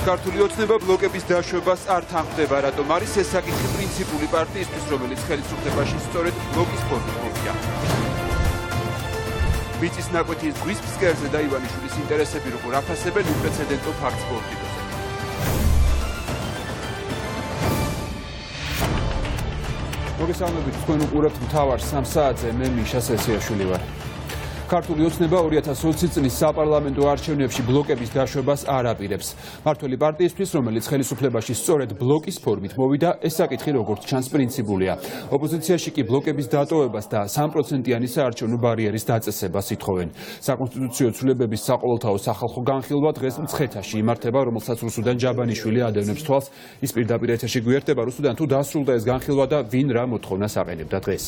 ქართული ოცნება ბლოკების დაშვებას არ თანხმდება, რატომ არის ეს საკითხი პრინციპული პარტიისთვის, რომელიც ხელისუფლებაში სწორედ ბლოკის ფორმით მოვიდა. მიწის ნაკვეთის ზღვის ფსკერზე და ივანიშვილის ინტერესები როგორ აფასებენ უპრეცედენტო ფაქტს პოლიტიკაზე. მოგესალმებით, თქვენ უყურებთ მთავარ 3 საათზე, მე მიშა სესიაშვილი ვარ. ქართული ოცნება 2020 წლის საპარლამენტო არჩევნებში ბლოკების დაშვებას არ აპირებს. მართველი პარტიისთვის, რომელიც ხელისუფლებაში სწორედ ბლოკის ფორმით მოვიდა, ეს საკითხი როგორც ჩანს პრინციპულია. ოპოზიციაში კი ბლოკების დატოვებას და 3%-იანი საარჩევნო ბარიერის დაწესებას ითხოვენ. საკონსტიტუციო ცვლილებების საყოველთაო სახალხო განხილვა დღეს მცხეთაში იმართება, რომელსაც რუსუდან ჯაბანიშვილი ადევნებს თვალს. ის პირდაპირ ეთერში გვერდება რუსუდან თუ დასრულდა ეს განხილვა და ვინ რა მოთხოვნას აყენებდა დღეს.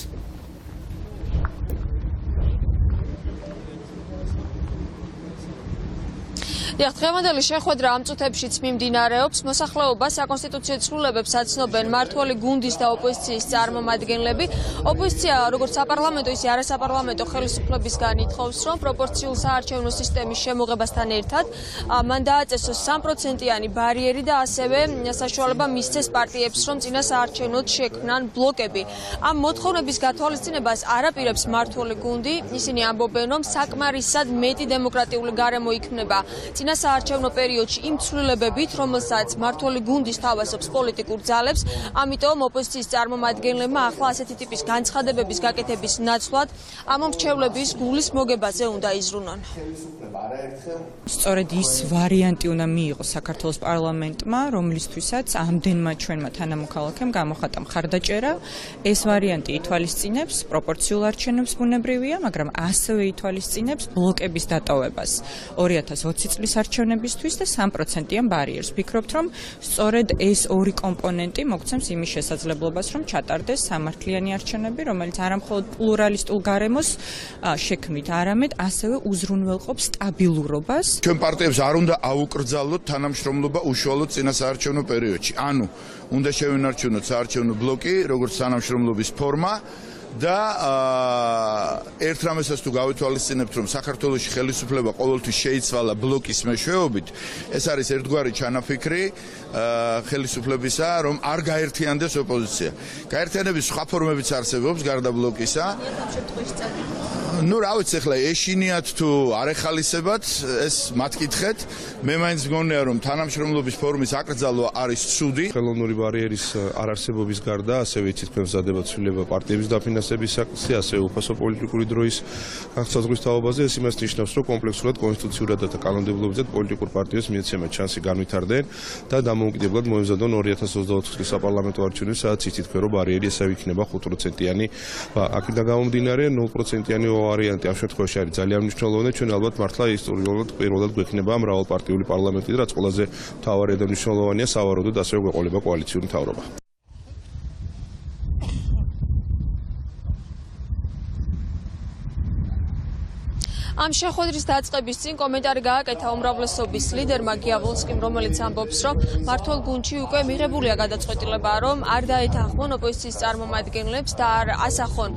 დღევანდელი შეხვედრა ამ წუთებშიც მიმდინარეობს. მოსახლეობა საკონსტიტუციო ცვლილებებს აცნობენ მმართველი გუნდის და ოპოზიციის წარმომადგენლები. ოპოზიცია როგორც საპარლამენტო, ისე არასაპარლამენტო ხელისუფლებისგან ითხოვს, რომ პროპორციულ საარჩევნო სისტემის შემოღებასთან ერთად მან დააწესოს 3%-იანი ბარიერი და ასევე საშუალება მისცეს პარტიებს, რომ წინა საარჩევნოდ შექმნან ბლოკები. ამ მოთხოვნების გათვალისწინებას არ აპირებს მმართველი გუნდი. ისინი ამბობენ, რომ საკმარისად მეტი დემოკრატიული გარემო იქმნება წინა საარჩევნო პერიოდში იმ ცვლილებებით, რომელსაც მმართველი გუნდი სთავაზობს პოლიტიკურ ძალებს, ამიტომ ოპოზიციის წარმომადგენლებმა ახლა ასეთი ტიპის განცხადებების გაკეთების ნაცვლად ამ მრჩევლების გულის მოგებაზე უნდა იზრუნონ. სწორედ ის ვარიანტი უნდა მიიღოს საქართველოს პარლამენტმა, რომლისთვისაც ამდენმა ჩვენმა თანამოქალაქემ გამოხატა მხარდაჭერა. ეს ვარიანტი ითვალისწინებს პროპორციულ არჩევნებს ბუნებრივია, მაგრამ ასევე ითვალისწინებს ბლოკების დატოვებას 2020 წლის არჩევნებისთვის და 3%-იან ბარიერს. ვფიქრობთ, რომ სწორედ ეს ორი კომპონენტი მოგცემს იმის შესაძლებლობას, რომ ჩატარდეს სამართლიანი არჩევნები, რომელიც არამხოლოდ პლურალისტულ გარემოს შექმნით, არამედ ასევე უზრუნველყოფს სტაბილურობას. ჩვენ პარტიებს არ უნდა აუკრძალოთ თანამშრომლობა უშუალოდ წინა საარჩევნო პერიოდში. ანუ უნდა შევინარჩუნოთ საარჩევნო ბლოკი, როგორც თანამშრომლობის ფორმა. და ერთ რამესაც თუ გავითვალისწინებთ, რომ საქართველოში ხელისუფლება ყოველთვის შეიცვალა ბლოკის მეშვეობით, ეს არის ერთგვარი ჩანაფიქრი ხელისუფლებისა, რომ არ გაერთიანდეს ოპოზიცია. გაერთიანების სხვა ფორმებიც არსებობს გარდა ბლოკისა. ნუ რა ვიცი, ახლა ეშინიათ თუ არ ეხალისებათ, ეს მათ კითხეთ. მე მაინც მგონია, რომ თანამშრომლობის ფორმის აკრძალვა არის ცუდი. ხელოვნური ბარიერის არარსებობის გარდა, ასევე იცით, თქვენ მზადება ცვლილება პარტიების დაფინანსების საკითხი, ასევე უფასო პოლიტიკური დროის განსაზღვრის თაობაზე. ეს იმას ნიშნავს, რომ კომპლექსურად კონსტიტუციურად და კანონმდებლობითაც პოლიტიკურ პარტიებს მიეცემათ შანსი განვითარდნენ და დამოუკიდებლად მოემზადონ 2024 წლის საპარლამენტო არჩევნებს, სადაც იცით, რომ ბარიერი ასევე იქნება 5%-იანი. აქედან გამომდინარე 0%-იანი ვარიანტი ამ შემთხვევაში არის ძალიან მნიშვნელოვანი. ჩვენ ალბათ მართლა ისტორიულად პირველად გვექნება მრავალპარტიული პარლამენტი, რაც ყველაზე მთავარი და მნიშვნელოვანია სავარაუდოდ ასევე გვეყოლება კოალიციური მთავრობა. ამ შეხვედრის დაწყების წინ კომენტარი გააკეთა უმრავლესობის ლიდერმა გიაბოლსკიმ, რომელიც ამბობს, რომ მმართველ გუნდში უკვე მიღებულია გადაწყვეტილება, რომ არ დაეთანხმონ ოპოზიციის წარმომადგენლებს და არ ასახონ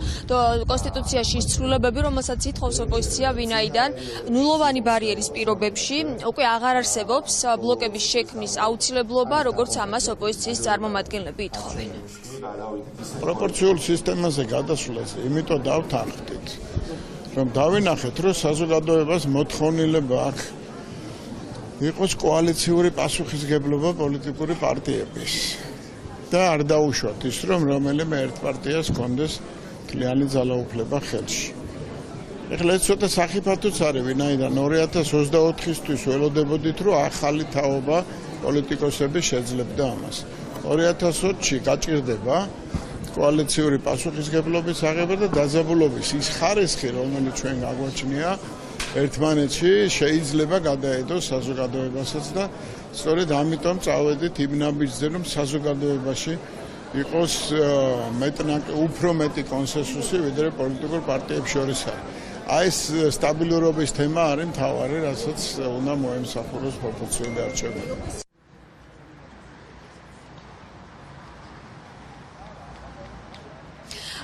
კონსტიტუციაში ის ცვლილებები, რომელსაც ითხოვს ოპოზიცია, ვინაიდან ნულოვანი ბარიერის პირობებში უკვე აღარ არსებობს ბლოკების შექმნის აუცილებლობა, როგორც ამას ოპოზიციის წარმომადგენლები ითხოვენ. პროპორციულ სისტემაზე გადასვლას იმიტომ დავთანხმდით, რომ დავინახეთ, რომ საზოგადოებას მოთხოვნილება აქვს იყოს კოალიციური პასუხისგებლობა პოლიტიკური პარტიების და არ დაუშვათ ის, რომ რომელიმე ერთ პარტიას ჰქონდეს მთლიანი ძალაუფლება ხელში. ეხლა ეს ცოტა სახიფათოც არის, ვინაიდან 2024-ისთვის ველოდებოდით, რომ ახალი თაობა პოლიტიკოსები შეძლებდა ამას. 2020-ში გაჭირდება კოალიციური პასუხისგებლობის აღება და დაძაბულობის ის ხარისხი, რომელიც ჩვენ გაგვაჩნია, ერთმანეთში შეიძლება გადაედოს საზოგადოებასაც და სწორედ ამიტომ წავედით იმ ნაბიჯზე, რომ საზოგადოებაში იყოს უფრო მეტი კონსენსუსი, ვიდრე პოლიტიკურ პარტიებს შორის არის. აი ეს სტაბილურობის თემა არის მთავარი, რასაც უნდა მოემსახუროს პროპორციული არჩევნები.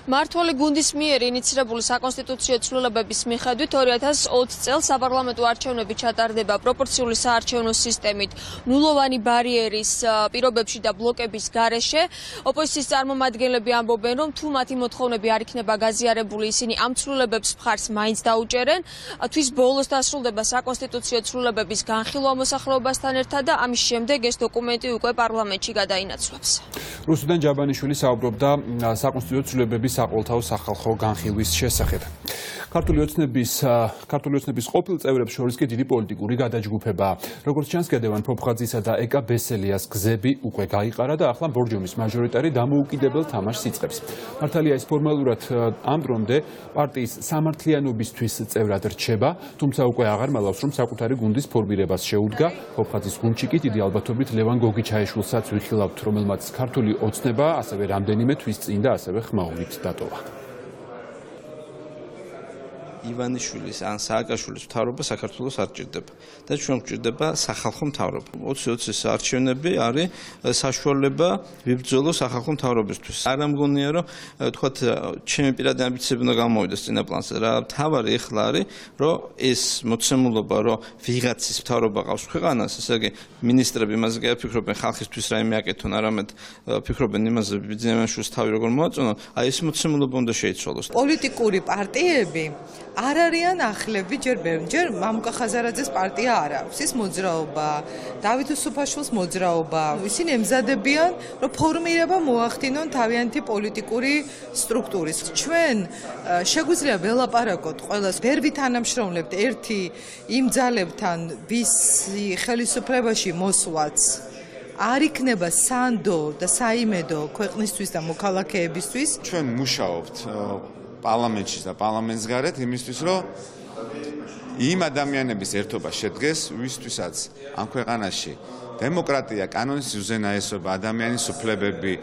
მართვალი გუნდის მიერ ინიცირებული საკონსტიტუციო ცვლილებების მიხედვით 2020 წელს საპარლამენტო არჩევნები ჩატარდება პროპორციული საარჩევნო სისტემით, ნულოვანი ბარიერის პირობებში და ბლოკების გარეშე. ოპოზიციის წარმომადგენლები ამბობენ, რომ თუ მათი მოთხოვნები არ იქნება გაზიარებული, ისინი ამ ცვლილებებს მხარს მაინც დაუჭერენ. თვის ბოლოს დასრულდება საკონსტიტუციო ცვლილებების განხილვა მოსახლეობასთან ერთად და ამის შემდეგ ეს დოკუმენტი უკვე პარლამენტში გადაინაცვლებს. რუსუდან ჯაბანიშვილი საუბრობდა საკონსტიტუციო ცვლილებების საყოველთაო სახალხო განხილვის შესახებ. ქართული ოცნების ყოფილ წევრებს შორის კი დიდი პოლიტიკური გადაჯგუფებაა. როგორც ჩანს, გედევან ფოფხაძისა და ეკა ბესელიას გზები უკვე გაიყარა და ახლა ბორჯომის მაჟორიტარი დამოუკიდებელ თამაშს იწყებს. მართალია ის ფორმალურად ამ დრომდე პარტიის სამართლიანობისთვის წევრად რჩება, თუმცა უკვე აღარ მალავს, რომ საკუთარი გუნდის ფორმირებას შეუდგა. ფოფხაძის გუნდში კი დიდი ალბათობით ლევან გოგიჩაიშვილსაც ვიხილავთ, რომელმაც ქართული ოცნება ასევე რამდენიმე თვის წინ და ასევე ხმაურით დატოვა. ივანიშვილის ან სააკაშვილის მთავრობა საქართველოს არ ჭირდება და ჩვენ გვჭირდება სახალხო მთავრობა. 2020-ის არჩევნები არის საშუალება ვიბრძოლო სახალხო მთავრობისთვის. არ ამგონია რომ თქვათ ჩემი პირადი ამბიციები უნდა გამოვიდეს წინა პლანზე. რა მთავარი ეხლა არის რომ ეს მოცემულობა რომ ვიღაცის მთავრობა ყავს ქვეყანას, ესე იგი მინისტრები იმაზე კი ფიქრობენ ხალხისთვის რაიმე აკეთონ, არამედ ფიქრობენ იმაზე ბიძინაშვილის თავი როგორ მოაწონონ, აი ეს მოცემულობა უნდა შეიცვალოს. პოლიტიკური პარტიები არ არიან ახლები ჯერ მამუკა ხაზარაძეს პარტია არ აქვს. ის მოძრაობა, დავით უსუფაშვილის მოძრაობა. ისინი ემზადებიან, რომ ფორმირება მოახდინონ თავიანთი პოლიტიკური სტრუქტურის. ჩვენ შეგვიძლია ველაპარაკოთ ყველას, ვერ ვითანამშრომლებთ ერთი იმ ძალებთან, ვის ხელისუფლებაში მოსვლაც არ იქნება სანდო და საიმედო ქვეყნისთვის და მოქალაქეებისთვის. ჩვენ მუშაობთ პარლამენტში და პარლამენტს გარეთ იმისთვის, რომ იმ ადამიანების ერთობა შედგეს, ვისთვისაც ამ ქვეყანაში დემოკრატია, კანონის უზენაესობა, ადამიანის უფლებები,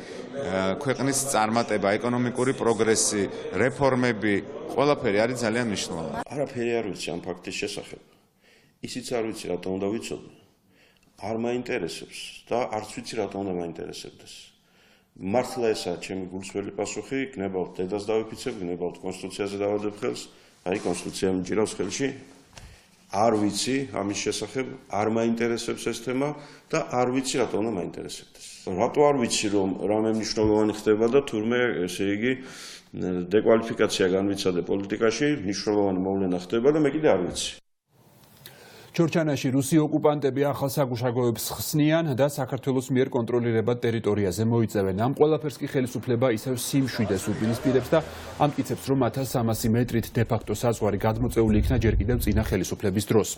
ქვეყნის წარმატება, ეკონომიკური პროგრესი, რეფორმები, ყველაფერი არის ძალიან მნიშვნელოვანი. არაფერი არ ვიცი ამ ფაქტის შესახებ. ისიც არ ვიცი, რატომ უნდა ვიცოდე. არ მაინტერესებს და არც ვიცი რატომ უნდა მაინტერესებდეს. მართლა ესაა ჩემი გულსველი პასუხი, გნებავთ დედას დავიფიცებ, გნებავთ კონსტიტუციაზე დავადებ ხელს, აი კონსტიტუცია მიჭირავს ხელში. არ ვიცი ამის შესახებ, არ მაინტერესებს ეს თემა და არ ვიცი რატომ უნდა მაინტერესებდეს. რატო არ ვიცი რომ რამე მნიშვნელოვანი ხდება და თურმე ესე იგი დეკვალიფიკაცია განვიცადე პოლიტიკაში, მნიშვნელოვანი მოვლენა ხდება და მე კიდე არ ვიცი. ჩორჩანაში რუსი ოკუპანტები ახალ საგუშაგოებს ხსნიან და საქართველოს მიერ კონტროლირებად ტერიტორიაზე მოიწევენ. ამ ყველაფერს კი ხელისუფლება ისევ სიმშვიდეს უპირისპირებს და ამტკიცებს, რომ 1300 მეტრით დე-ფაქტო საზღვარი გადმოწეული იქნა ჯერ კიდევ წინა ხელისუფლების დროს.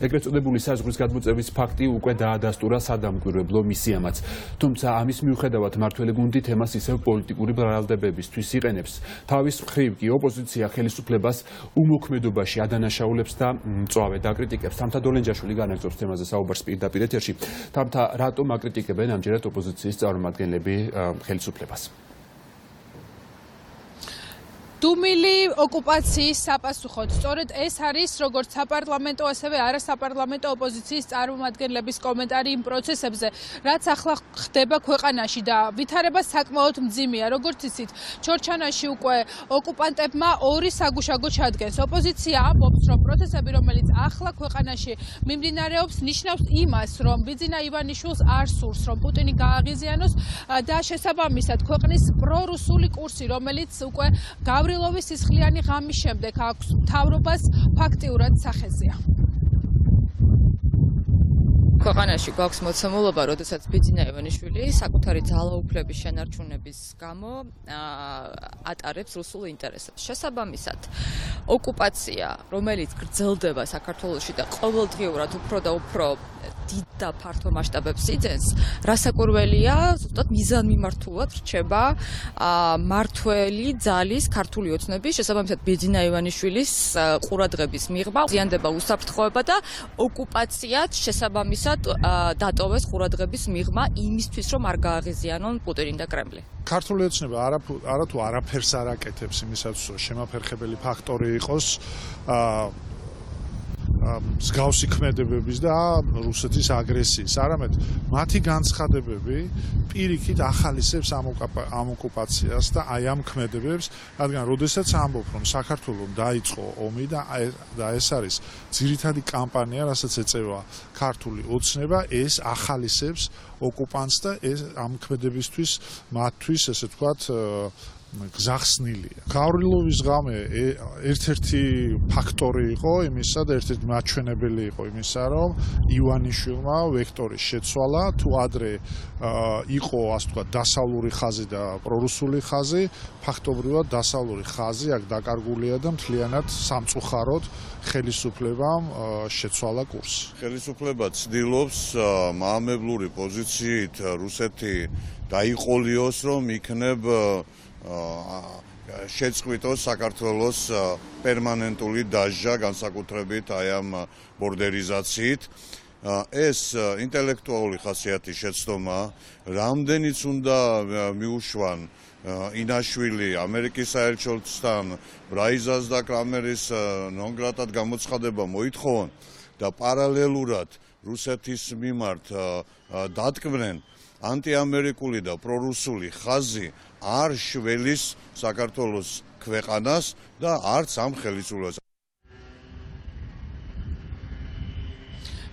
ეგრეთ წოდებული საზღვრის გადმოწევის ფაქტი უკვე დაადასტურა სადამკვირვებლო მისიამაც. თუმცა ამის მიუხედავად მართველი გუნდი თემას ისევ პოლიტიკური ბრალდებებისთვის იყენებს. თავის მხრივ კი ოპოზიცია ხელისუფლებას უმოქმედობაში ადანაშაულებს და მწვავე დაკრიტიკებს. დოლენჯაშვილი განაგრძობს თემაზე საუბარს პირდაპირ ეთერში. თუმცა რატომ აკრიტიკებენ ამჯერად ოპოზიციის წარმომადგენლები ხელისუფლებას? დუმილი ოკუპაციის საპასუხოდ. სწორედ ეს არის როგორც საპარლამენტო, ასევე არასაპარლამენტო ოპოზიციის წარმომადგენლების კომენტარი იმ პროცესებზე, რაც ახლა ხდება ქვეყანაში და ვითარება საკმაოდ მძიმეა. როგორც იცით, ჩორჩანაში უკვე ოკუპანტებმა ორი საგუშაგო ჩადგეს. ოპოზიცია ამბობს, რომ პროცესები, რომელიც ახლა ქვეყანაში მიმდინარეობს, ნიშნავს იმას, რომ ბიძინა ივანიშვილს არ სურს, რომ პუტინი გააღიზიანოს და შესაბამისად ქვეყნის პრორუსული კურსი, რომელიც უკვე გავრილოვის სისხლიანი ღამის შემდეგ აქვს მთავრობას ფაქტიურად სახეზეა. ქვეყანაში გვაქვს მოცემულობა, როდესაც ბიძინა ივანიშვილი საკუთარი ძალაუფლების შენარჩუნების გამო ატარებს რუსულ ინტერესებს. შესაბამისად, ოკუპაცია, რომელიც გრძელდება საქართველოში და ყოველდღიურად უფრო და უფრო დიდ და ფართო მასშტაბებს იძენს, რასაკვირველია, ზუსტად მიზანმიმართულად რჩება მართველი ძალის ქართული ოცნების, შესაბამისად ბიძინა ივანიშვილის ყურადღების მიღება, ზიანდება უსაფრთხოება და ოკუპაციაც შესაბამისად დატოვეს ყურადღების მიღმა იმისთვის, რომ არ გააღიზიანონ პუტინი და კრემლი. ქართული ოცნება არათუ არაფერს არ აკეთებს იმისათვის, რომ შემაფერხებელი ფაქტორი იყოს მსგავსი ქმედებების და რუსეთის აგრესიის, არამედ მათი განცხადებები პირიქით ახალისებს ამ ოკუპაციას და აი ამ ქმედებებს, რადგან როდესაც ამბობ, რომ საქართველოს დაიწყო ომი და ეს არის ძირითადი კამპანია, რასაც ეწევა ქართული ოცნება, ეს ახალისებს ოკუპანტს და ეს ამ ქმედებისთვის მათთვის, ესე ვთქვათ, გზახსნილია. გავრილოვის ღამე ერთ-ერთი ფაქტორი იყო იმისა და ერთ-ერთი მაჩვენებელი იყო იმისა, რომ ივანიშვილმა ვექტორის შეცვალა, თუ ადრე იყო, ასე ვთქვათ, დასავლური ხაზი და პრორუსული ხაზი, ფაქტობრივად დასავლური ხაზი აქ დაკარგულია და მთლიანად სამწუხაროდ ხელისუფლებამ შეცვალა კურსი. ხელისუფლება ცდილობს მაამებლური პოზიციით რუსეთი დაიყოლიოს, რომ იქნებ შეწყვიტოს საქართველოს პერმანენტული დაჟა განსაკუთრებით აი ამ ბორდერიზაციით. ეს ინტელექტუალური ხასიათის შეცდომა, რამდენიც უნდა მიუშვან ინაშვილი ამერიკის საელჩოსთან ბრაიზას და კრამერის ნონგრატად გამოცხადება მოითხოვონ და პარალელურად რუსეთის მიმართ დატკბნენ ანტიამერიკული და პრორუსული ხაზი არ შველის საქართველოს ქვეყანას და არც ამ ხელისუფლებას.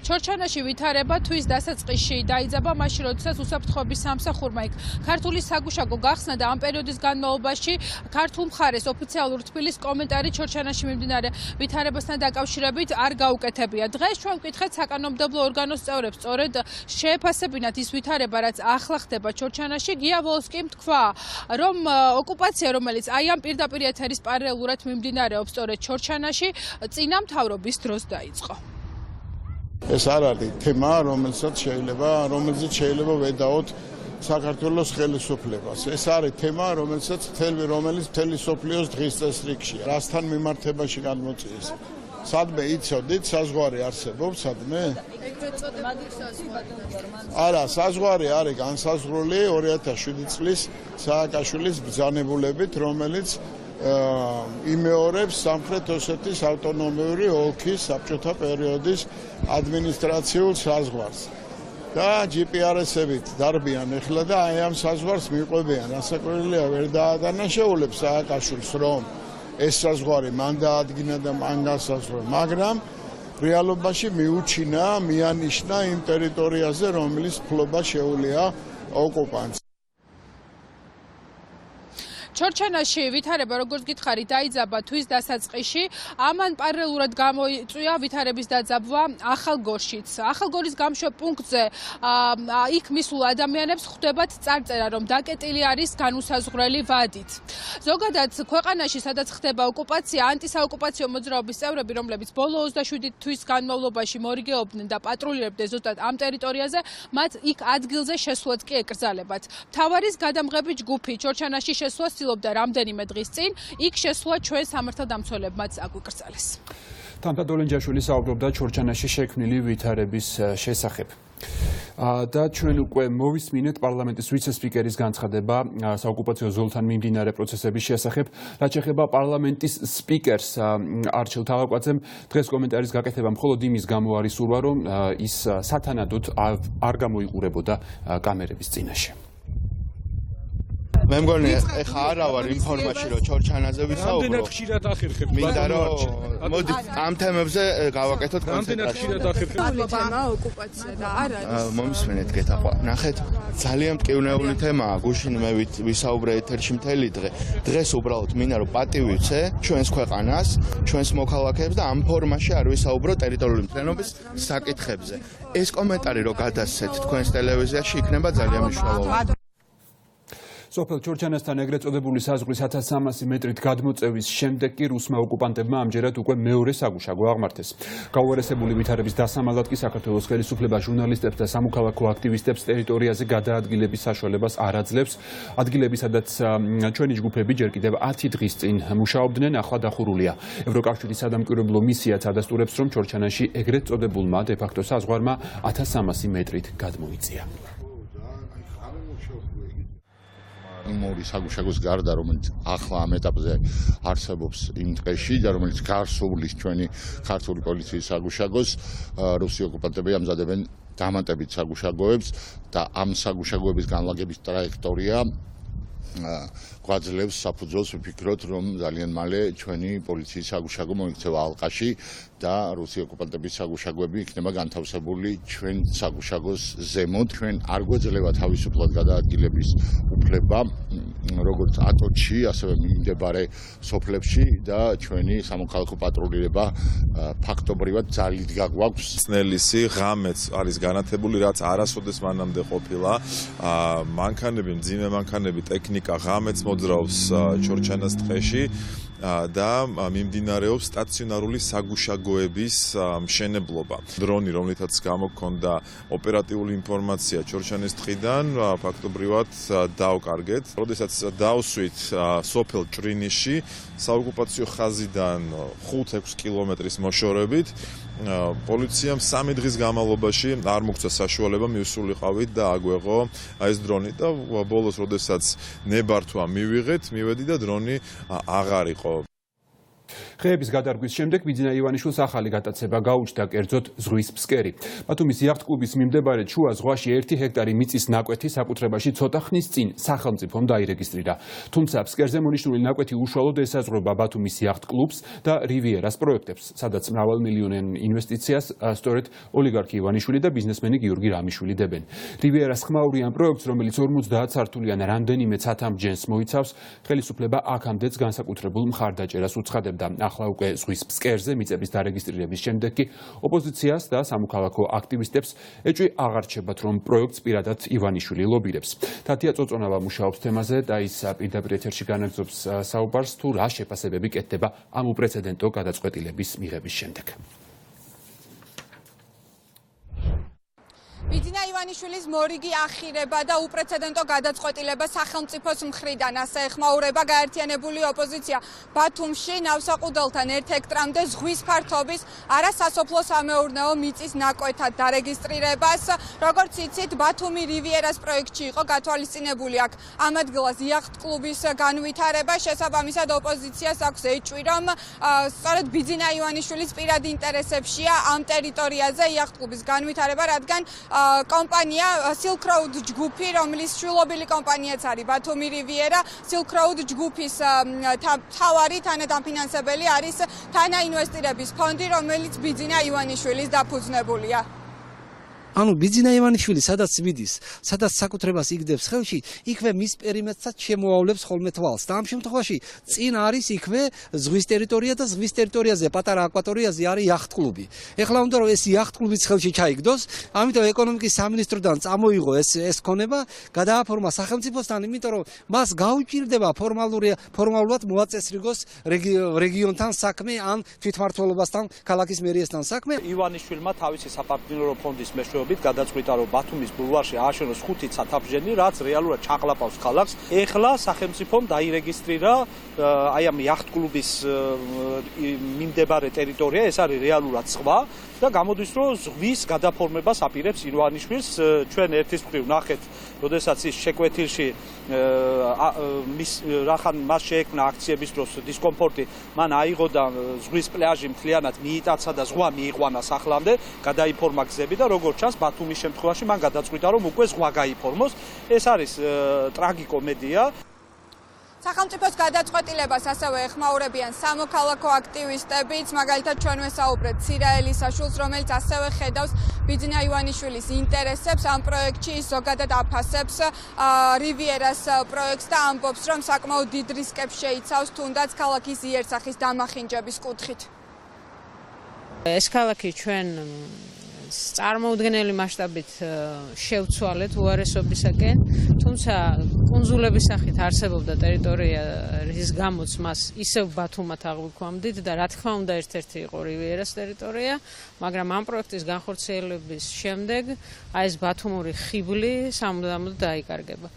ჩორჩანაში ვითარება თვის დასაწყისში დაიძაბა მაშინ, როდესაც უსაფრთხოების სამსახურმა იქ ქართული საგუშაგო გახსნა და ამ პერიოდის განმავლობაში ქართულ მხარეს ოფიციალურ თბილის კომენტარი ჩორჩანაში მიმდინარე ვითარებასთან დაკავშირებით არ გაუკეთებია. დღეს ჩვენ ვკითხეთ საკანონმდებლო ორგანოს წევრებს, სწორედ შეეფასებინათ ის ვითარება, რაც ახლა ხდება ჩორჩანაში. გია ვოლსკიმ თქვა, რომ ოკუპაცია, რომელიც აი ამ პირდაპირ ეთერის პარალელურად მიმდინარეობს სწორედ ჩორჩანაში, წინა მთავრობის დროს დაიწყო. ეს არ არის თემა, რომელსაც შეიძლება ვედაოთ საქართველოს ხელისუფლებას. ეს არის თემა, რომელიც მთელი სოფლიოს დღის წესრიგშია. რასთან მიმართებაში გადმოწიეს? სადმე იცოდით, საზღვარი არსებობს, სადმე? არა, საზღვარი არის განსაზღვრული 2007 წლის სააკაშვილის ბრძანებულებით, რომელიც იმეორებს სამხრეთ ოსეთის ავტონომიური ოლქის საბჭოთა პერიოდის ადმინისტრაციულ საზღვარს. და GPS-ებით დარბიან ეხლა და აი ამ საზღვარს მიყვებიან. რასაკვირველია, ვერ დაადანაშაულებს სააკაშვილს, რომ ეს საზღვარი მან დაადგინა და მან გასაზღვრა, მაგრამ რეალობაში მიანიშნა იმ ტერიტორიაზე, რომლის ფლობა შეუძლია ოკუპანტს. ჩორჩანაში ვითარება, როგორც გითხარით, დაიძაბა თვის დასაწყისში. ამან პარალელურად გამოიწვია ვითარების დაძაბვა ახალგორშიც. ახალგორის გამშვებ პუნქტზე იქ მისულ ადამიანებს ხვდებათ წარწერა, რომ დაკეტილი არის განუსაზღვრელი ვადით. ზოგადად ქვეყანაში, სადაც ხდება ოკუპაცია, ანტისაოკუპაციო მოძრაობის წევრები, რომლებიც ბოლო 27 თვის განმავლობაში მორიგეობდნენ და პატრულირებდნენ ზუსტად ამ ტერიტორიაზე, მათ იქ ადგილზე შესვლაც კი ეკრძალებათ. მთავარის გადამღები ჯგუფი ჩორჩანაში შესვლას და რამდენიმე დღის წინ იქ შესვლა ჩვენ სამართალდამცველებმაც აგვიკრძალეს. თამთა დოლენჯაშვილი საუბრობდა ჩორჩანაში შექმნილი ვითარების შესახებ. და ჩვენ უკვე მოვისმინეთ პარლამენტის ვიცე-სპიკერის განცხადება საოკუპაციო ზოლთან მიმდინარე პროცესების შესახებ. რაც შეეხება პარლამენტის სპიკერს არჩილ თავაკვაძემ, დღეს კომენტარის გაკეთება მხოლოდ იმის გამო არის სურვა, რომ ის სათანადოდ არ გამოიყურებოდა კამერების წინაშე. მე მგონი ეხა არა ვარ ინფორმაციაში რომ ჩორჩანაზე ვისაუბრო. რამდენად ხშირად ახერხებთ? მინდა რომ მოდი ამ თემებზე გავაკეთოთ კონცენტრაცია. თემა ოკუპაცია და არ არის. მომისმენთ გეთახვა. ნახეთ, ძალიან მტკივნეული თემაა. გუშინ მე ვისაუბრე ეთერში მთელი დღე. დღეს უბრალოდ მინდა რომ პატივი ვცე ჩვენს ქვეყანას, ჩვენს მოქალაქეებს და ამ ფორმაში არ ვისაუბრო ტერიტორიული მთლიანობის საკითხებზე. ეს კომენტარი რო გადასცეთ თქვენს ტელევიზიაში იქნება ძალიან მნიშვნელოვანი. სოფელ ჩორჩანასთან ეგრეთ წოდებული საზღვრის 1300 მეტრით გადმოწევის შემდეგ კი რუსმა ოკუპანტებმა ამჯერად უკვე მეორე საგუშაგო აღმართეს. გაუარესებული ვითარების დასამალად კი საქართველოს ხელისუფლება ჟურნალისტებს და სამოქალაქო აქტივისტებს ტერიტორიაზე გადაადგილების საშუალებას არ აძლევს. ადგილები, სადაც ჩვენი ჯგუფები ჯერ კიდევ 10 დღის წინ მუშაობდნენ, ახლა დახურულია. ევროკავშირის სადამკვირვებლო მისიაც ადასტურებს, რომ ჩორჩანაში ეგრეთ წოდებულმა დე-ფაქტო საზღვარმა 1300 მეტრით გადმოიწია. საგუშაგოს გარდა, რომელიც ახლა ამ ეტაპზე არსებობს იმ დღეში და რომელიც გარს უვლის ჩვენი ქართული პოლიციის საგუშაგოს, რუსი ოკუპანტები ამზადებენ დამატებით საგუშაგოებს და ამ საგუშაგოების განლაგების ტრაექტორია გვაძლევს საფუძველს ვფიქროთ, რომ ძალიან მალე ჩვენი პოლიციის საგუშაგო მოიქცევა ალყაში და რუსი ოკუპანტების საგუშაგოები იქნება განთავსებული ჩვენ საგუშაგოს ზემოთ. ჩვენ არ გვეძლევა თავისუფლად გადაადგილების უფლება, როგორც ატოჩი, ასევე მიმდებარე სოფლებში და ჩვენი სამოქალაქო პატრულირება ფაქტობრივად ძალით გაგვაქვს. წნელისი ღამეც არის განათებული, რაც არასოდეს მანამდე ყოფილა. მანქანები, მძიმე მანქანები, ტექნიკა ღამეც მოძრაობს ჩორჩანას ტყეში და მიმდინარეობს სტაციონარული საგუშაგოების მშენებლობა. დრონი, რომლითაც გამოგქონდა ოპერატიული ინფორმაცია ჩორჩანის ტყიდან, ფაქტობრივად დავკარგეთ. როდესაც დავსვით სოფელ ჭრინიშში, საოკუპაციო ხაზიდან 5-6 კილომეტრის მოშორებით, პოლიციამ 3 დღის განმავლობაში არ მოგცა საშუალება მივსულიყავით და აგვეღო ეს დრონი და ბოლოს, როდესაც ნებართვა მივედი და დრონი აღარ იყო. ხეების გადარგვის შემდეგ ბიძინა ივანიშვილს ახალი გატაცება გაუჩნდა კერძოდ ზღვის ფსკერი. ბათუმის იახტ-კლუბის მიმდებარე შუა ზღვაში 1 ჰექტარი მიწის ნაკვეთი საკუთრებაში ცოტა ხნის წინ სახელმწიფომ დაირეგისტრირა. თუმცა ფსკერზე მონიშნული ნაკვეთი უშუალოდ ესაზღვრება ბათუმის იახტ-კლუბს და რივიერას პროექტებს, სადაც მრავალმილიონიან ინვესტიციას სწორედ ოლიგარქი ივანიშვილი და ბიზნესმენი გიორგი რამიშვილი დებენ. რივიერას ხმაურიან პროექტს, რომელიც 50 სართულიან რამდენიმე ცათამბჯენს მოიცავს, ხელისუფლება აქამდეც განსაკუთრებულ მხარდაჭერას უცხადებდა. ახლა უკვე ზღვის ფსკერზე მიწების დარეგისტრირების შემდეგ კი ოპოზიციას და სამოქალაქო აქტივისტებს ეჭვი აღარ რჩებათ, რომ პროექტს პირადად ივანიშვილი ლობირებს. თათია წოწონავა მუშაობს თემაზე და ის პირდაპირ ეთერში განაგზობს საუბარს, თუ რა შეფასებები კეთდება ამ უპრეცედენტო გადაწყვეტილების მიღების შემდეგ. ბიძინა ივანიშვილის მორიგი ახირება და უპრეცედენტო გადაწყვეტილება სახელმწიფოს მხრიდან, ასე ეხმაურება გაერთიანებული ოპოზიცია ბათუმში ნავსაყუდელთან 1 ჰექტრამდე ზღვის ფართობის არასასოფლო-სამეურნეო მიწის ნაკვეთად დარეგისტრირებას. როგორც იცით, ბათუმი რივიერას პროექტში იყო გათვალისწინებული აქ ამ ადგილას იახტ-კლუბის განვითარება. შესაბამისად, ოპოზიციას აქვს ეჭვი, რომ სწორედ ბიძინა ივანიშვილის პირადი ინტერესებშია ამ ტერიტორიაზე იახტ-კლუბის განვითარება, რადგან კომპანია Silk Road ჯგუფი, რომლის შვილობილი კომპანიაც არის ბათუმი რივიერა, Silk Road ჯგუფის მთავარი თანადამფინანსებელი არის თანაინვესტირების ფონდი, რომელიც ბიძინა ივანიშვილის დაფუძნებულია. ანუ ბიძინა ივანიშვილი სადაც მიდის, სადაც საკუთრებას იგდებს ხელში, იქვე მის პერიმეტრსაც შემოავლებს ხოლმე თვალს. და ამ შემთხვევაში წინ არის იქვე ზღვის ტერიტორია და ზღვის ტერიტორიაზე პატარა აკვატორიაზე არის იახტ-კლუბი. ეხლა უნდა რომ ეს იახტ-კლუბიც ხელში ჩაიგდოს, ამიტომ ეკონომიკის სამინისტროდან წამოიღო ეს ქონება, გადააფორმა სახელმწიფოსთან, იმიტომ რომ მას გაუჭირდება ფორმალურად მოაწესრიგოს რეგიონთან საქმე ან თვითმმართველობასთან, ქალაქის მერიესთან საქმე. ივანიშვილმა თავისი საპარტნიორო ფონდის მეშვეობით გადაწყვიტა, რომ ბათუმის ბულვარში ააშენოს 5 ცათამბჯენი, რაც რეალურად ჩაყლაპავს ქალაქს. ეხლა სახელმწიფომ დაირეგისტრირა აი ამ იახტ-კლუბის მიმდებარე ტერიტორია, ეს არის რეალურად ზღვა და გამოდის, რომ ზღვის გადაფორმებას აპირებს ივანიშვილს. ჩვენ ერთის მხრივ ნახეთ, როდესაც ის შეკვეთილში რახან მას შეექმნა აქციების დროს დისკომფორტი, მან აიღო და ზღვის პლაჟი მთლიანად მიიტაცა და ზღვა მიიყვანა სახლამდე, გადაიფორმა გზები და როგორც ჩანს ბათუმის შემთხვევაში მან გადაწყვიტა, რომ უკვე ზღვა გაიფორმოს. ეს არის ტრაგიკომედია. სახელმწიფოს გადაწყვეტილებას ასევე ეხმაურებიან სამოქალაქო აქტივისტებიც, მაგალითად ჩვენ ვესაუბრეთ ცირაელის საშულს, რომელიც ასევე ხედავს ბიძინა ივანიშვილის ინტერესებს ამ პროექტში, ის ზოგადად აფასებს რივიერას პროექტს და ამბობს, რომ საკმაოდ დიდ რისკებს შეიცავს თუნდაც ქალაქის იერსახის დამახინჯების კუთხით. ეს ქალაქი ჩვენ წარმოუდგენელი მასშტაბით შევცვალეთ უარესობისაკენ, თუმცა კუნძულების სახით არსებობდა ტერიტორია, რის გამოც მას ისევ ბათუმად აღვიქვამდით და რა თქმა უნდა ერთ-ერთი იყო რივიერას ტერიტორია, მაგრამ ამ პროექტის განხორციელების შემდეგ აი ეს ბათუმური ხიბლი სამუდამოდ დაიკარგება.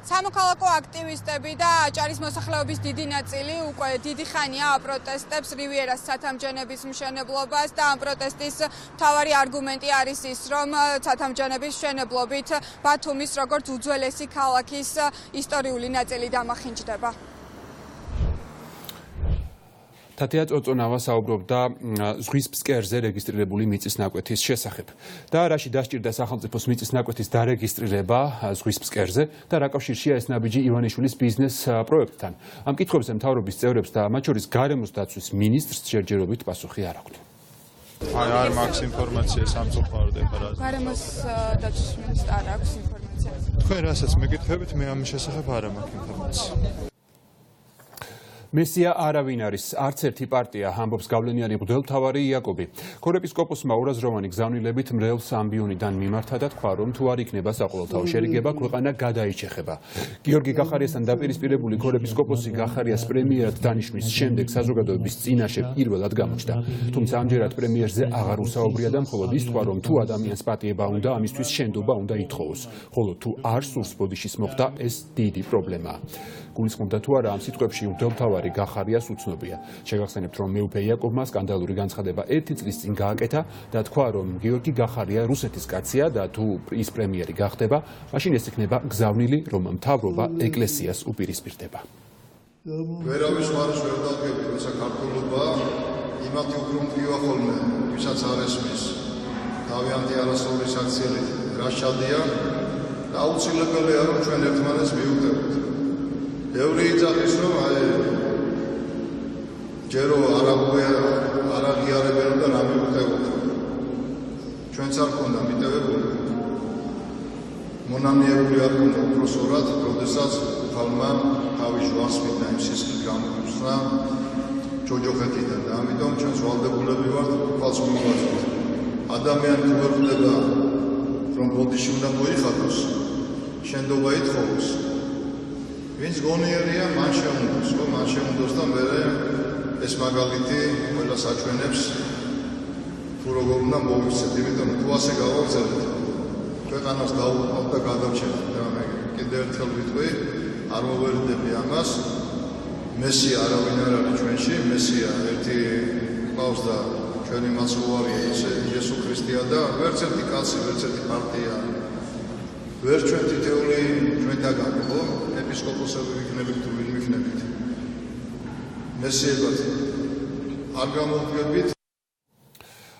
სამოქალაქო აქტივისტები და აჭარის მოსახლეობის დიდი ნაწილი უკვე დიდი ხანია აპროტესტებს რივიერას ცათამბჯენების მშენებლობას და ამ პროტესტის მთავარი არგუმენტი არის ის, რომ ცათამბჯენების მშენებლობით ბათუმის როგორც უძველესი ქალაქის ისტორიული ნაწილი დამახინჯდება. თათია წოწონავა საუბრობდა ზღვის ფსკერზე რეგისტრირებული მიწის ნაკვეთის შესახებ და რაში დასჭირდა სახელმწიფოს მიწის ნაკვეთის დარეგისტრირება ზღვის ფსკერზე და რა კავშირშია ეს ნაბიჯი ივანიშვილის ბიზნეს პროექტთან. ამ კითხვებზე მთავრობის წევრებს და მათ შორის გარემოს დაცვის მინისტრს ჯერჯერობით პასუხი არ აქვთ. არ მაქვს ინფორმაცია სამწუხაროდ ეხლა. გარემოს დაცვის მინისტრს არ აქვს ინფორმაცია. თქვენ რასაც მეკითხებით, მე ამის შესახებ არ მაქვს ინფორმაცია. მესია არავინ არის, არც ერთი პარტია, ამბობს გავლენიანი მღვდელმთავარი იაკობი. ქორეპისკოპოსმა ორაზროვანი გზავნილებით მრევლს ამბიონიდან მიმართა და თქვა, რომ თუ არ იქნება საყოველთაო შერიგება, ქვეყანა გადაიჩეხება. გიორგი გახარიასთან დაპირისპირებული ქორეპისკოპოსი გახარიას პრემიერად დანიშვნის შემდეგ საზოგადოების წინაშე პირველად გამოჩნდა. თუმცა ამჯერად პრემიერზე აღარ უსაუბრია და მხოლოდ ის თქვა, რომ თუ ადამიანს პატიება უნდა, ამისთვის შენდობა უნდა ითხოვოს. ხოლო თუ არ სურს ბოდიშის მოხდა, ეს დიდი პრობლემაა. გულისხმობდა თუ არა ამ სიტყვებში მღვდელმთავარი გახარიას უცნობია. შეგახსენებთ, რომ მეუფე იაკობმა სკანდალური განცხადება 1 წლის წინ გააკეთა და თქვა, რომ გიორგი გახარია რუსეთის კაცია და თუ ის პრემიერი გახდება, მაშინ ეს იქნება გზავნილი, რომ მთავრობა ეკლესიას უპირისპირდება. ვერავის ხარს ვერ დაგები, როცა ქართულობა იმათი უფრო მდივა ხოლმე, ვისაც არ ესმის თავიანთი არასწორი საქციელი რა შადია და აუცილებელია, რომ ჩვენ ერთმანეთს მივხვდებით. ბევრი იძახის, რომ ჯერო არ აღიარებენ და რა მივხვდებოდ. ჩვენც არ ქონდა მიტევებული. მონამიებული არ ქონდა უფროსურად, როდესაც ხალმა თავის ჟვარს მიტნა იმ სისხლით გამოგვსნა ჯოჯოხეთიდან და ამიტომ ჩვენს ვალდებულები ვართ უფალს მივხვდებით. ადამიანი თუ ვერ ხვდება, რომ ბოდიში უნდა მოიხადოს, შენდობა ითხოვოს. ვინც გონიერია, მან შეუნდოს, რომ მან შეუნდოს და მე ეს მაგალითი ყველა საჩვენებს თუ როგორ უნდა მოვიქცეთ, იმიტომ თუ ასე გავაგზავნეთ, ქვეყანას დაუყავთ და გადავჩენთ და მე კიდევ ერთხელ ვიტყვი, არ მოვერიდები ამას. მესია არავინ არ არის ჩვენში, მესია ერთი ყავს და ჩვენი მაცხოვარია იესო ქრისტეა და ვერც ერთი კაცი, ვერც ერთი პარტია ვერ ჩვენ თითეული ჩვენთაგან ხო ეპისკოპოსები ვიქნებით თუ ვინ ვიქნებით მესიებად არ გამოვდგებით.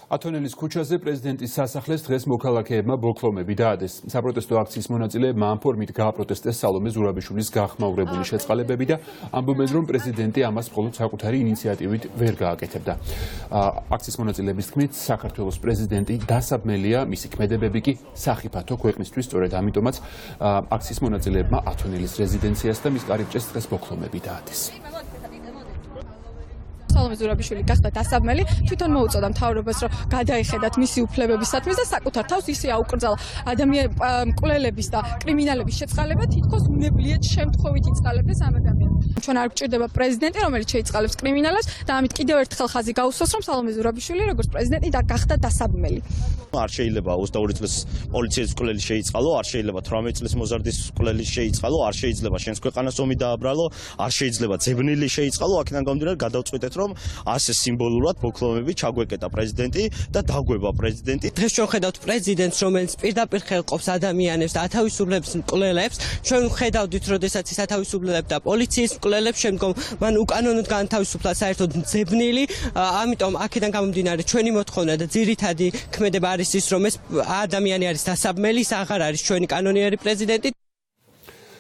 ათონელის ქუჩაზე პრეზიდენტის სასახლეს დღეს მოქალაქეებმა ბოქლომები დაადეს. საპროტესტო აქციის მონაწილეებმა ამ ფორმით გააპროტესტეს სალომე ზურაბიშვილის გახმაურებული შეწყალებები და ამბობენ, რომ პრეზიდენტი ამას მხოლოდ საკუთარი ინიციატივით ვერ გააკეთებდა. აქციის მონაწილეების თქმით, საქართველოს პრეზიდენტი დასაბმელია, მისი ქმედებები კი სახიფათო ქვეყნისთვის, სწორედ ამიტომაც აქციის მონაწილეებმა ათონელის რეზიდენციას და მის კარიბჭეს დღეს ბოქლომები დაადეს. სალომე ზურაბიშვილი გახდა დასაბმელი, თვითონ მოუწოდა მთავრობას, რომ გადაიხედათ მისი უფლებებისათვის და საკუთარ თავს ისე აუკრძალა მკვლელების და კრიმინალების შეწყალება, თითქოს უნებლიეთ შემთხვევით იწყალებდეს ამ ადამიანებს. ჩვენ არ გვჭირდება პრეზიდენტი, რომელიც შეიწყალებს კრიმინალებს და ამით კიდევ ერთხელ ხაზი გაუსვას, რომ სალომე ზურაბიშვილი როგორც პრეზიდენტი და გახდა დასაბმელი. არ შეიძლება 22 წლის პოლიციის მკვლელი შეიწყალო, არ შეიძლება 18 წლის მოზარდის მკვლელი შეიწყალო, არ შეიძლება შენს ქვეყანას ომი დააბრალო, არ შეიძლება ძებნილი შეიწყალო, აქედან გამომდინარე გადავწყვიტეთ, რომ ასე სიმბოლურად ბოქლომები ჩაგვეკეტა პრეზიდენტი და დაგვება პრეზიდენტი. დღეს ჩვენ ხედავთ პრეზიდენტს, რომელიც პირდაპირ ხელყოფს ადამიანებს და ათავისუფლებს მკვლელებს. ჩვენ ხედავდით, როდესაც ის ათავისუფლებდა პოლიციის მკვლელებს, შემდგომ მან უკანონოდ განთავისუფლა საერთოდ ძებნილი. ამიტომ აქედან გამომდინარე ჩვენი მოთხოვნა და ძირითადი ქმედება არის ის, რომ ეს ადამიანი არის დასაბმელი, ის აღარ არის ჩვენი კანონიერი პრეზიდენტი.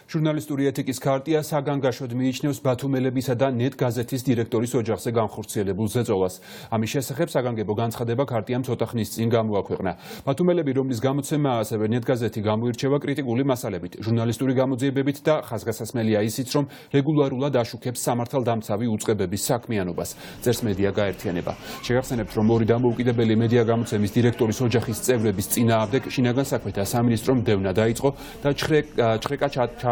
ჟურნალისტური ეთიკის ქარტია საგანგაშოდ მიიჩნევს ბათუმელებისა და ნეტ გაზეთის დირექტორის ოჯახზე განხორციელებულ ზეწოლას. ამის შესახებ საგანგებო განცხადება ქარტიამ ცოტა ხნის წინ გამოაქვეყნა. ბათუმელები, რომლის გამოცემა ასევე ნეტ გაზეთი გამოირჩევა კრიტიკული მასალებით, ჟურნალისტური გამოძიებებით და ხაზგასასმელია ისიც, რომ რეგულარულად აშუქებს სამართალდამცავი უწყებების საქმიანობას. წერს მედია გაერთიანება. შეგახსენებთ, რომ ორი დამოუკიდებელი მედია გამოცემის დირექტორის ოჯახის წევრების წინააღმდეგ შინაგან საქმეთა სამინისტრომ დევნა დაიწყო და ჩხრეკა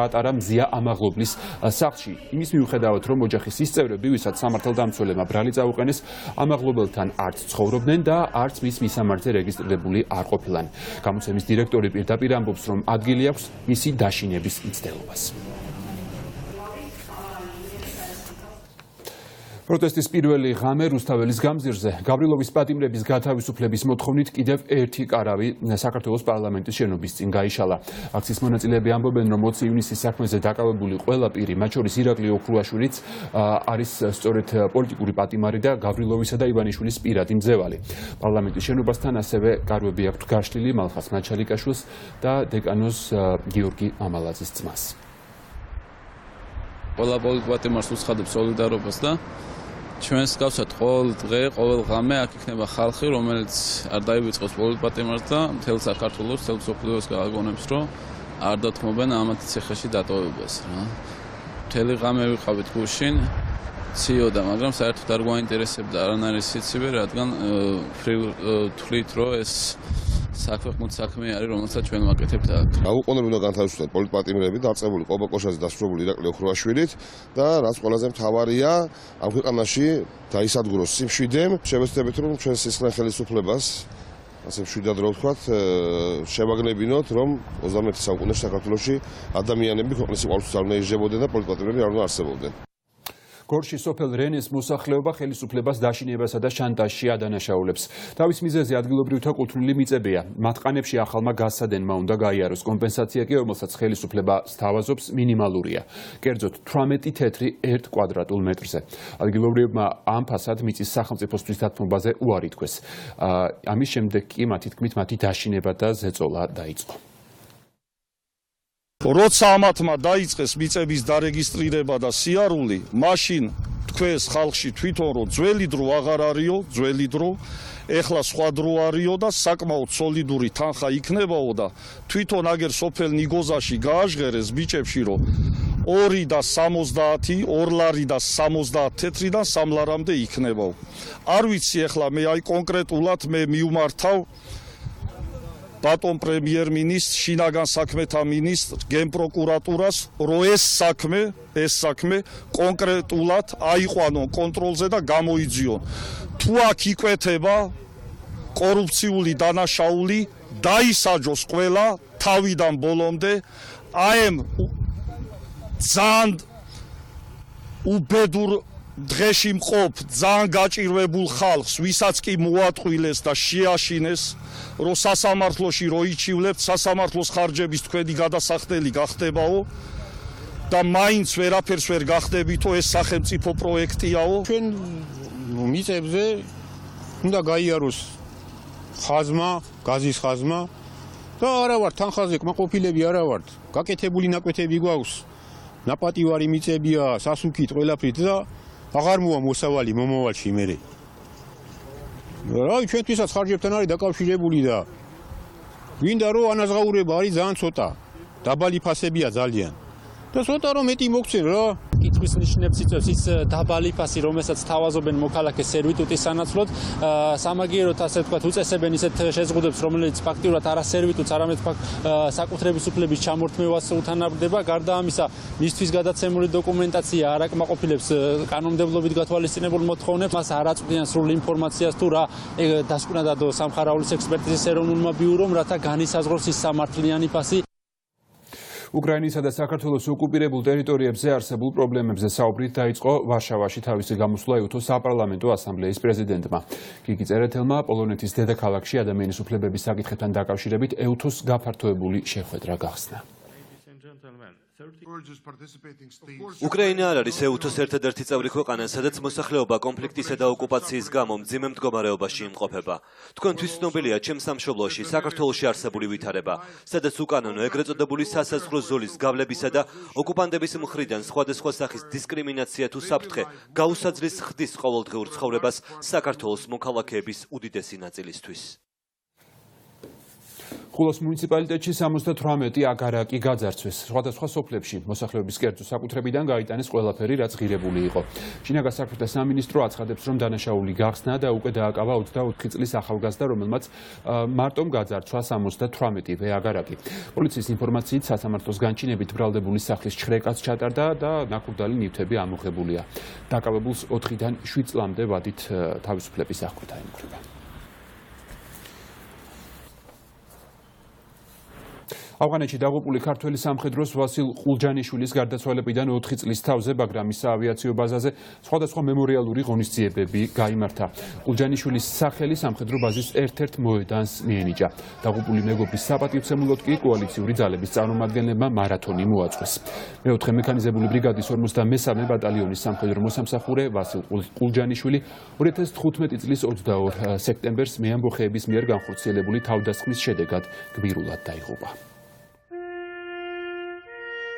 გაატარა მზია ამაღლობლის სახლში. იმის მიუხედავად, რომ ოჯახის ის წევრები, ვისაც სამართალდამცველებმა ბრალი წაუყენეს, ამაღლობელთან არც ცხოვრობდნენ და არც მის მისამართზე რეგისტრირებული არ ყოფილან. გამოცემის დირექტორი პირდაპირ ამბობს, რომ ადგილი აქვს მისი დაშინების მცდელობას. პროტესტის პირველი ღამე რუსთაველის გამზირზე გავრილოვის პატიმრების გათავისუფლების მოთხოვნით კიდევ ერთი კარავი საქართველოს პარლამენტის შენობის წინ გაიშალა. აქციის მონაწილეები ამბობენ, რომ 20 ივნისის საქმეზე დაკავებული ყველა პირი, მათ შორის ირაკლი ოქრუაშვილიც არის სწორედ პოლიტიკური პატიმარი და გავრილოვისა და ივანიშვილის პირადი მძევალი. პარლამენტის შენობასთან ასევე კარვები აქვთ გაშლილი მალხას მაჩალიკაშვილს და დეკანოს გიორგი ამალაძის ძმას. ყველა პოლიტიკურ პატიმარს უცხადებს სოლიდარობას და ჩვენს გავსად ყოველ დღე, ყოველ ღამე აქ იქნება ხალხი, რომელიც არ დაივიწყოს პოლიტიკურ პატიმარს და მთელ საქართველოს, მთელ მსოფლიოს გააგონებს, რომ არ დათმობენ ამათ ციხეში დატოვებას რა. მთელი ღამე ვიყავით გუშინ, ციოდა, მაგრამ საერთოდ არ გვაინტერესებდა არანაირი სიცივე, რადგან თვლით, რომ ეს საქვეყნოდ საქმე არის, რომელსაც ჩვენ ვაკეთებთ აქ. აუყოვნებლად უნდა განთავისუფლდეს პოლიტიკურ პატიმრები, დაწყებული ყობა კოშაძე დასრულებული ირაკლი ოქრუაშვილით და რაც ყველაზე მთავარია, ამ ქვეყანაში დაისადგუროს სიმშვიდემ, შევეცდებით რომ ჩვენ სისხლიან ხელისუფლებას, ასე მშვიდად რო ვთქვათ, შევაგნებინოთ, რომ 21 საუკუნეში საქართველოში ადამიანები ქვეყნის სიყვარულს არ უნდა ижებოდნენ და პოლიტიკურ პატიმრები არ უნდა არსებობდნენ. გორში სოფელ რენეს მოსახლეობა ხელისუფლებას დაშინებასა და შანტაჟში ადანაშაულებს. თავის მიზეზი ადგილობრივთა კუთვნილი მიწებია. მათ ყანებში ახალმა გასადენმა უნდა გაიაროს. კომპენსაცია კი, რომელსაც ხელისუფლება სთავაზობს, მინიმალურია. კერძოდ 18 თეთრი 1 კვადრატულ მეტრზე. ადგილობრივებმა ამ ფასად მიწის სახელმწიფოსთვის დათმობაზე უარი თქვეს. ამის შემდეგ კი მათი თქმით მათი დაშინება და ზეწოლა დაიწყო. როცა ამათმა დაიწყეს მიწების დარეგისტრირება და სიარული, მაშინ თქვეს ხალხში თვითონ რომ ძველი დრო აღარ არისო, ძველი დრო, ეხლა სხვა დრო არისო და საკმაოდ სოლიდური თანხა იქნებაო და თვითონ აგერ სოფელ ნიგოზაში გააჟღერეს ბიჭებში რომ 2 და 70, 2 ლარი და 70 თეთრიდან 3 ლარამდე იქნებაო. არ ვიცი ეხლა მე აი კონკრეტულად მე მივმართავ ბატონ პრემიერ-მინისტრ, შინაგან საქმეთა მინისტრ, გენპროკურატურას, რომ ეს საქმე კონკრეტულად აიყვანონ კონტროლზე და გამოიძიონ. თუ აქ იკვეთება კორუფციული დანაშაული, დაისაჯოს ყველა თავიდან ბოლომდე, აი ძალიან უბედურ დღეში მყოფ, ძალიან გაჭირვებულ ხალხს, ვისაც კი მოატყვილეს და შეაშინეს, რომ სასამართლოში რო იჩივლებთ, სასამართლოს ხარჯების თქვენი გადასახდელი გახდებაო და მაინც ვერაფერს ვერ გახდებითო, ეს სახელმწიფო პროექტიაო. ჩვენ მიწებზე უნდა გაიაროს ხაზმა, გაზის ხაზმა და არა ვართ თანხაზე კმაყოფილები არა ვართ. გაკეთებული ნაკვეთები გვაქვს. ნაპატივარი მიწებია, სასუქით ყველაფრით და აღარ მოვა მოსავალი მომავალში მერე. რა ჩვენთვისაც ხარჯებთან არის დაკავშირებული და გვინდა რომ ანაზღაურება არის ძალიან ცოტა. დაბალი ფასებია ძალიან. და ცოტა რომ მეტი მოგცენ რა. კითხვის ნიშნებს იწვევს ის დაბალი ფასი, რომელსაც თავაზობენ მოქალაქეს სერვიტუტის სანაცვლოდ. სამაგიეროდ ასე ვთქვათ, უწესებენ ისეთ შეზღუდვებს, რომელიც ფაქტიურად არა სერვიტუტს, არამედ საკუთრების უფლების ჩამორთმევას უთანაბრდება. გარდა ამისა, მისთვის გადაცემული დოკუმენტაცია არ აკმაყოფილებს კანონმდებლობით გათვალისწინებულ მოთხოვნებს, მას არ აწვდიან სრულ ინფორმაციას თუ რა დასკვნა დადო სამხარაულის ექსპერტიზის ეროვნულმა ბიურომ, რათა განისაზღვროს ის სამართლიანი ფასი. უკრაინისა და საქართველოს ოკუპირებულ ტერიტორიებზე არსებულ პრობლემებზე საუბრით დაიწყო ვარშავაში თავისი გამოსვლა ეუთოს საპარლამენტო ასამბლეის პრეზიდენტმა. გიგი წერეთელმა პოლონეთის დედაქალაქში ადამიანის უფლებების საკითხებთან დაკავშირებით ეუთოს გაფართოებული შეხვედრა გახსნა. უკრაინა არ არის ეუთოს ერთადერთი წევრი ქვეყანა, სადაც მოსახლეობა კონფლიქტისა და ოკუპაციის გამო მძიმე მდგომარეობაში იმყოფება. თქვენთვის ცნობილია ჩემს სამშობლოში, საქართველოში არსებული ვითარება, სადაც უკანონო ეგრეთ წოდებული სასაზღვრო ზოლის გავლებისა და ოკუპანტების მხრიდან სხვადასხვა სახის დისკრიმინაცია თუ საფრთხე გაუსაძლის ხდის ყოველდღიურ ცხოვრებას საქართველოს მოქალაქეების უდიდესი ნაწილისთვის. ხულოს მუნიციპალიტეტში 78 აგარაკი გაძარცვეს. სხვადასხვა სოფლებში მოსახლეობის კერძო საკუთრებიდან გაიტანეს ყველაფერი, რაც ღირებული იყო. შინაგან საქმეთა სამინისტრო აცხადებს, რომ დანაშაული გახსნა და უკვე დააკავა 24 წლის ახალგაზრდა, რომელმაც მარტომ გაძარცვა 78 აგარაკი. პოლიციის ინფორმაციით სასამართლოს განჩინებით ბრალდებული სახლის ჩხრეკაც ჩატარდა და ნაკურდალი ნივთები ამოღებულია. დაკავებულს 4-დან 7 წლამდე ვადით თავისუფლების აღკვეთა ემუქრება. ავღანეთში დაღუპული ქართველი სამხედროს ვასილ ყულჯანიშვილის გარდაცვალებიდან 4 წლის თავზე ბაგრამის საავიაციო ბაზაზე სხვადასხვა მემორიალური ღონისძიებები გაიმართა. ყულჯანიშვილის სახელი სამხედრო ბაზის ერთ-ერთ მოედანს მიენიჭა. დაღუპული მეგობრის საპატივცემულოდ კი კოალიციური ძალების წარმომადგენლებმა მარათონი მოაწყვეს. მეოთხე მექანიზებული ბრიგადის 53 ბატალიონის სამხედრო მოსამსახურე ვასილ ყულჯანიშვილი 2015 წლის 22 სექტემბერს მეამბოხეების მიერ განხორციელებული თავდასხმის შედეგად გმირულად დაიღუპა.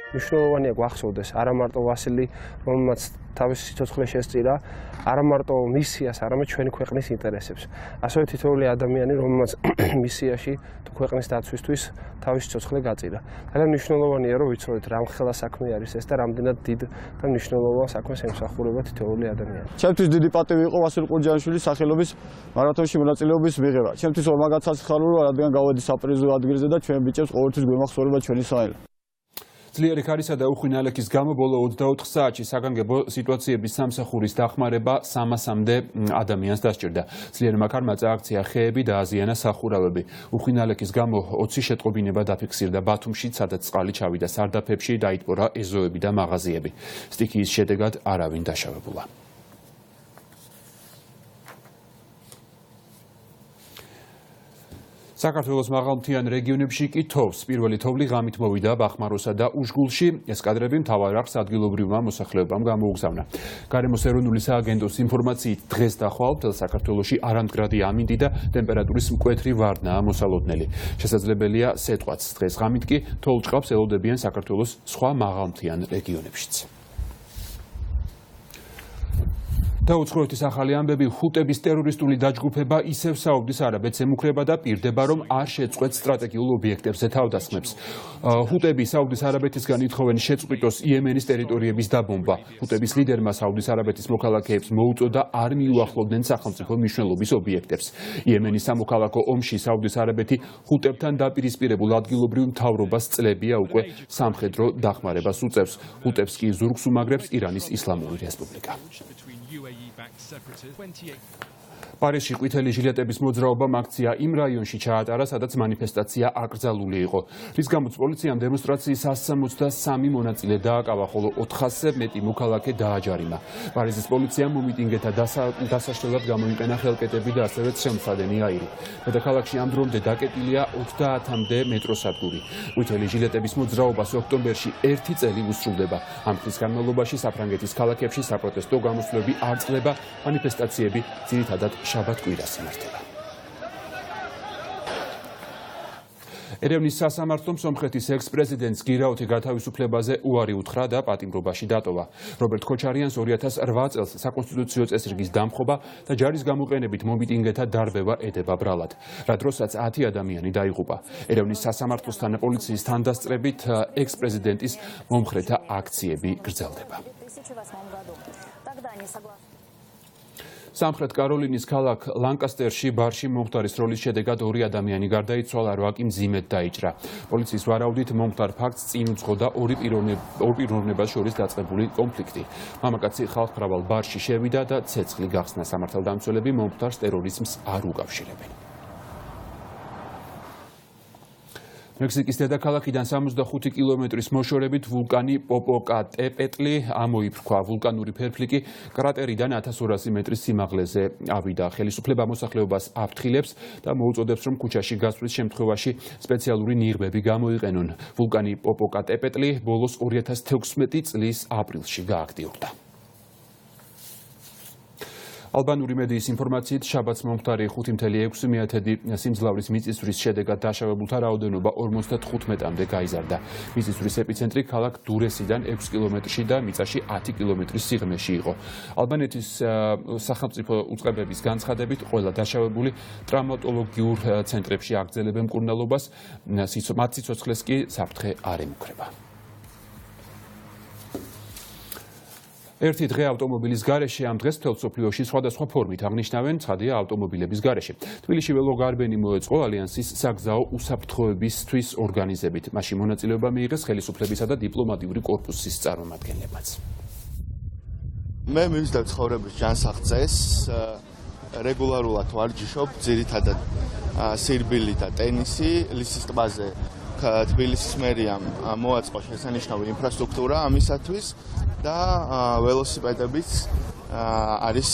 მნიშვნელოვანია გვახსოვდეს არა მარტო ვასილი, რომელმაც თავისი სიცოცხლე შესწირა, არა მარტო მისიას, არამედ ჩვენი ქვეყნის ინტერესებს. ასევე თითოეული ადამიანი, რომელმაც მისიაში თუ ქვეყნის დაცვისთვის თავისი სიცოცხლე გაწირა. ძალიან მნიშვნელოვანია, რომ ვიცოდეთ, რა ხელა საქმე არის ეს და რამდენად დიდ და მნიშვნელოვან საქმეს ემსახურება თითოეული ადამიანი. ჩემთვის დიდი პატივი იყო ვასილ ყულჯანიშვილის სახელობის მარათონში მონაწილეობის მიღება. ჩემთვის მაგაც საცხარულო, რადგან გავედი საპრიზო ადგილზე და ჩვენ ბიჭებს ყოველთვის გვემახსოვრება ჩვენი საელა. ძლიერი ქარისა და უხვი ნალექის გამო ბოლო 24 საათში საგანგებო სიტუაციების სამსახურის დახმარება 300-მდე ადამიანს დასჭირდა. ძლიერმა ქარმა წააქცია ხეები და აზიანა სახურავები. უხვი ნალექის გამო 20 შეტყობინება დაფიქსირდა ბათუმში, სადაც წყალი ჩავიდა სარდაფებში, დაიტბორა ეზოები და მაღაზიები. სტიქიის შედეგად არავინ დაშავებულა. საქართველოს მაღალმთიან რეგიონებში კი თოვს. პირველი თოვლი ღამით მოვიდა ბახმაროსა და უშგულში. ეს კადრები მთავარ არხს ადგილობრივმა მოსახლეობამ გამოუგზავნა. გარემოს ეროვნული სააგენტოს ინფორმაციით დღეს დახვალ მთელ საქართველოში არამდგრადი ამინდი და ტემპერატურის მკვეთრი ვარდნაა მოსალოდნელი. შესაძლებელია სეტყვაც. დღეს ღამით კი თოვლ-ჭყავს ელოდებიან საქართველოს სხვა მაღალმთიან რეგიონებშიც. დაუცხროეთის ახალი ამბები, ჰუტების ტერორისტული დაჯგუფება ისევ საუდის არაბეთს ემუქრება და პირდება, რომ არ შეწყვეტს სტრატეგიულ ობიექტებზე თავდასხმებს. ჰუტები საუდის არაბეთისგან ითხოვენ შეწყვიტოს იემენის ტერიტორიების დაბომბვა. ჰუტების ლიდერმა საუდის არაბეთის მოქალაქეებს მოუწოდა არ მიუახლოვდნენ სახელმწიფო მნიშვნელობის ობიექტებს. იემენის სამოქალაქო ომში საუდის არაბეთი ჰუტებთან დაპირისპირებულ ადგილობრივ მთავრობას წლებია უკვე სამხედრო დახმარებას უწევს. ჰუტებს კი ზურგს უმაგრებს ირანის ისლამური რესპუბლიკა. პარიზში ყვითელი ჟილეტების მოძრაობამ აქცია იმ რაიონში ჩაატარა, სადაც მანიფესტაცია აკრძალული იყო. რის გამოც პოლიციამ დემონსტრაციის 163 მონაწილე დააკავა, ხოლო 400-ზე მეტი მოქალაქე დააჯარიმა. პარიზის პოლიციამ მომიტინგეთა დასაშლელად გამოიყენა ხელკეტები და ასევე ცრემლსადენი აირი. დედაქალაქში ამ დრომდე დაკეტილია 30-მდე მეტროსადგური. ყვითელი ჟილეტების მოძრაობას ოქტომბერში 1 წელი უსრულდება. ამ ხნის განმავლობაში საფრანგეთის ქალაქებში საპროტესტო გამოსვლები არ წყდება, მანიფესტაციები ძირითადად შაბათ-კვირას იმართება. ერევნის სასამართლომ სომხეთის ექს-პრეზიდენტს გირაოთი გათავისუფლებაზე უარი უთხრა და პატიმრობაში დატოვა. რობერტ ქოჩარიანს 2008 წელს საკონსტიტუციო წესრიგის დამხობა და ჯარის გამოყენებით მომიტინგეთა დარბევა ედება ბრალად. რა დროსაც 10 ადამიანი დაიღუპა. ერევნის სასამართლოსთან პოლიციის თანდასწრებით ექს-პრეზიდენტის მომხრეთა აქციები გრძელდება. სამხრეთ კაროლინის ქალაქ ლანკასტერში ბარში მომხდარის როლის შედეგად 2 ადამიანი გარდაიცვალა, 8 კი მძიმედ დაიჭრა. პოლიციის ვარაუდით მომხდარ ფაქტს წინ უძღოდა ორ პიროვნებას შორის დაწყებული კონფლიქტი. მამაკაცი ხალხმრავალ ბარში შევიდა და ცეცხლი გახსნა. სამართალდამცველები მომხდარს ტერორიზმს არ უკავშირებენ. მექსიკის დედაქალაქიდან 65 კილომეტრის მოშორებით ვულკანი პოპოკატეპეტლი ამოიფრქვა. ვულკანური ფერფლი კრატერიდან 1200 მეტრის სიმაღლეზე ავიდა. ხელისუფლება მოსახლეობას აფრთხილებს და მოუწოდებს, რომ ქუჩაში გასვლის შემთხვევაში სპეციალური ნიღბები გამოიყენონ. ვულკანი პოპოკატეპეტლი ბოლოს 2016 წლის აპრილში გააქტიურდა. ალბანური მედიის ინფორმაციით შაბათს Mtavari 5.6 მეათედი სიმძლავრის მიწისძვრის შედეგად დაშავებულთა რაოდენობა 55-მდე გაიზარდა. მიწისძვრის ეპიცენტრი ქალაქ დურესიდან 6 კილომეტრში და მიწაში 10 კილომეტრის სიღრმეში იყო. ალბანეთის სახელმწიფო უწყებების განცხადებით ყველა დაშავებული ტრaumatologiურ ცენტრებში აგრძელებენ მკურნალობას, მათ სიცოცხლეს კი საფრთხე არ ემუქრება. ერთი დღე ავტომობილის გარეშე ამ დღეს მთელ მსოფლიოში სხვადასხვა ფორმით აღნიშნავენ ცხადია ავტომობილების გარეშე. თბილისში ველოგარბენი მოეწყო ალიანსის საგზაო უსაფრთხოებისთვის ორგანიზებით. მაშინ მონაწილეობა მიიღეს ხელისუფლებისა და დიპლომატიური კორპუსის წარმომადგენლებმაც. მე მივსდევ ცხოვრების ჯანსაღწეს, რეგულარულად ვარჯიშობ, ძირითადად სირბილი და ტენისი, ლისის ტბაზე თბილისის მერიამ მოაწყო შესანიშნავი ინფრასტრუქტურა ამისათვის და ველოსიპედებიც არის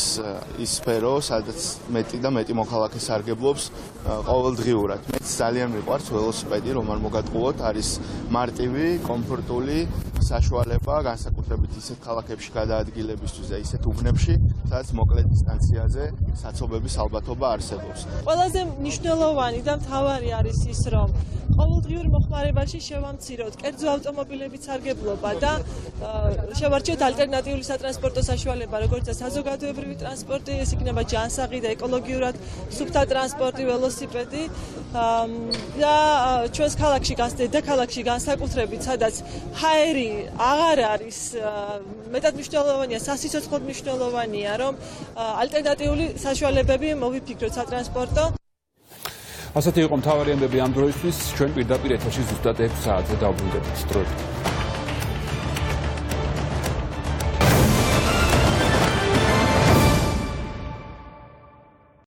ის სფერო, სადაც მეტი და მეტი მოქალაქე სარგებლობს ყოველდღიურად. მეც ძალიან მიყვარს ველოსიპედი, რომ არ მოგატყუოთ, არის მარტივი, კომფორტული საშუალება, განსაკუთრებით ისეთ ქალაქებში გადაადგილებისთვის და ისეთ უბნებში, სადაც მოკლე დისტანციაზე საცობების ალბათობა არსებობს. ყველაზე მნიშვნელოვანი და მთავარი არის ის, რომ ყოველდღიურ მოხმარებაში შევამციროთ კერძო ავტომობილების სარგებლობა და შევარჩიოთ ალტერნატიული სატრანსპორტო საშუალება, როგორც საზოგადოებრივი ტრანსპორტი, ეს იქნება ჯანსაღი და ეკოლოგიურად სუფთა ტრანსპორტი, ველოსიპედი და ჩვენს ქალაქში, დედაქალაქში განსაკუთრებით, სადაც ჰაერი აღარ არის, მეტად მნიშვნელოვანია, სასიცოცხლოდ მნიშვნელოვანია, რომ ალტერნატიული საშუალებები მოვიფიქროთ სატრანსპორტო. ასეთი იყო მთავარი ამბები ამ დროისთვის. ჩვენ პირდაპირ ეთერში ზუსტად 6 საათზე დავბრუნდებით. დროებით.